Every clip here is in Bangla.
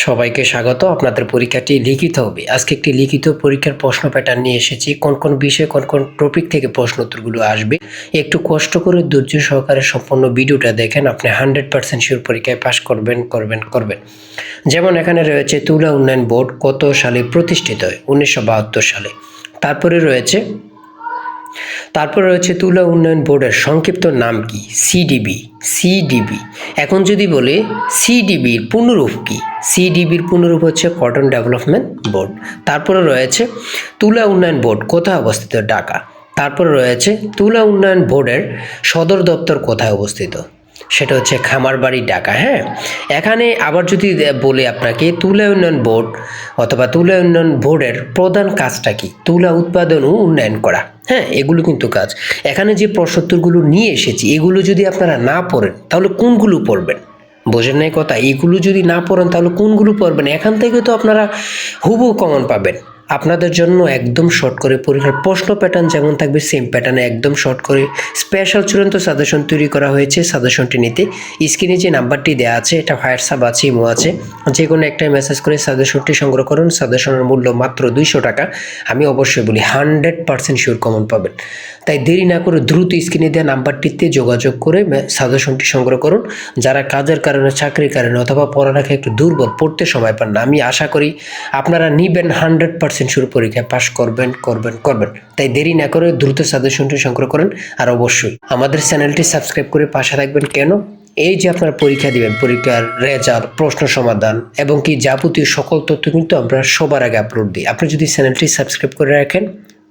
সবাইকে স্বাগত। আপনাদের পরীক্ষাটি লিখিত হবে। আজকে একটি লিখিত পরীক্ষার প্রশ্ন প্যাটার্ন নিয়ে এসেছি। কোন কোন বিষয়ে কোন কোন টপিক থেকে প্রশ্ন উত্তরগুলো আসবে একটু কষ্ট করে ধৈর্য সহকারে সম্পূর্ণ ভিডিওটা দেখেন, আপনি 100% শিওর পরীক্ষায় পাশ করবেন। যেমন এখানে রয়েছে তুলা উন্নয়ন বোর্ড কত সালে প্রতিষ্ঠিত হয়? 1972 সালে। তারপরে রয়েছে তুলা উন্নয়ন বোর্ডের সংক্ষিপ্ত নাম কি? সিডিবি। এখন যদি বলে সিডিবির পূর্ণরূপ কি? সিডিবির পূর্ণরূপ হচ্ছে কটন ডেভেলপমেন্ট বোর্ড। তারপরে রয়েছে তুলা উন্নয়ন বোর্ড কোথায় অবস্থিত? ঢাকা। তারপরে রয়েছে তুলা উন্নয়ন বোর্ডের সদর দপ্তর কোথায় অবস্থিত? সেটা হচ্ছে খামারবাড়ি, ঢাকা। হ্যাঁ, এখানে আবার যদি বলি আপনাকে তুলা উন্নয়ন বোর্ড অথবা তুলা উন্নয়ন বোর্ডের প্রধান কাজটা কি? তুলা উৎপাদন ও উন্নয়ন করা। হ্যাঁ, এগুলো কিন্তু কাজ। এখানে যে প্রশ্নোত্তরগুলো নিয়ে এসেছি এগুলো যদি আপনারা না পড়েন তাহলে কোনগুলো পড়বেন? বোঝেন নাই কথা? এইগুলো যদি না পড়েন তাহলে কোনগুলো পড়বেন? এখান থেকে তো আপনারা হুবহু কমন পাবেন। আপনাদের জন্য একদম শর্ট করে পরীক্ষার প্রশ্ন প্যাটার্ন যেমন থাকবে সেম প্যাটার্নে একদম শর্ট করে স্পেশাল চূড়ান্ত সাজেশন তৈরি করা হয়েছে। সাজেশনটি নিতে স্ক্রিনে যে নাম্বারটি দেওয়া আছে, এটা হোয়াটসঅ্যাপ আছে, ইমো আছে, যে কোনো একটা মেসেজ করে সাজেশনটি সংগ্রহ করুন। সাজেশনের মূল্য মাত্র 200 টাকা। আমি অবশ্যই বলি 100% শিওর কমন পাবেন। তাই দেরি না করে দ্রুত স্ক্রিনে দেওয়া নাম্বারটিতে যোগাযোগ করে সাজেশনটি সংগ্রহ করুন। যারা কাজের কারণে, চাকরির কারণে অথবা পড়ালেখা একটু দুর্বল, পড়তে সময় পান না, আমি আশা করি আপনারা নিবেন 100% শিওর পরীক্ষায় পাশ করবেন। তাই দেরি না করে দ্রুত সাজেশনটি সংগ্রহ করেন। আর অবশ্যই আমাদের চ্যানেলটি সাবস্ক্রাইব করে পাশে থাকবেন। কেন? এই যে আপনারা পরীক্ষা দিবেন, পরীক্ষার রেজাল্ট, প্রশ্ন সমাধান এবং কি যাবতীয় সকল তথ্য কিন্তু আমরা সবার আগে আপলোড দিই। আপনি যদি চ্যানেলটি সাবস্ক্রাইব করে রাখেন,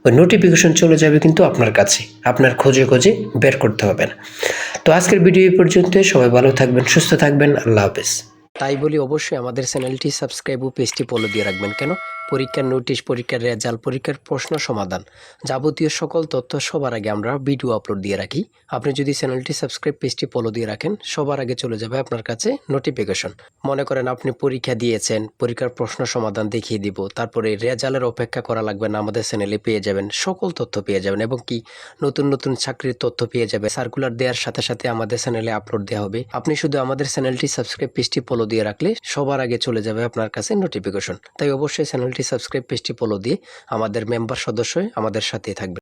ওই নোটিফিকেশন চলে যাবে কিন্তু আপনার কাছে, আপনার খোঁজে বের করতে হবে না। তো আজকের ভিডিও এই পর্যন্ত। সবাই ভালো থাকবেন, সুস্থ থাকবেন। আল্লাহ হাফেজ। তাই বলি অবশ্যই আমাদের চ্যানেলটি সাবস্ক্রাইব ও পেজটি ফলো দিয়ে রাখবেন। কেন? পরীক্ষার নোটিশ, পরীক্ষার রেজাল্ট, পরীক্ষার প্রশ্ন সমাধান, যাবতীয় সকল তথ্য সবার আগে আমরা ভিডিও আপলোড দিয়ে রাখি। আপনি যদি চ্যানেলটি সাবস্ক্রাইব, পেজটি ফলো দিয়ে রাখেন, সবার আগে চলে যাবে আপনার কাছে নোটিফিকেশন। মনে করেন আপনি পরীক্ষা দিয়েছেন, পরীক্ষার প্রশ্ন সমাধান দেখিয়ে দিব, তারপরে রেজাল্টের অপেক্ষা করা লাগবে না, আমাদের চ্যানেলে পেয়ে যাবেন, সকল তথ্য পেয়ে যাবেন এবং কি নতুন নতুন চাকরির তথ্য পেয়ে যাবে। সার্কুলার দেওয়ার সাথে সাথে আমাদের চ্যানেলে আপলোড দেওয়া হবে। আপনি শুধু আমাদের চ্যানেলটি সাবস্ক্রাইব, পেজটি ফলো দিয়ে রাখলে সবার আগে চলে যাবে আপনার কাছে নোটিফিকেশন। তাই অবশ্যই চ্যানেলটি সাবস্ক্রাইব, পেজটি ফলো দিয়ে আমাদের মেম্বার সদস্য হয়ে আমাদের সাথেই থাকবে।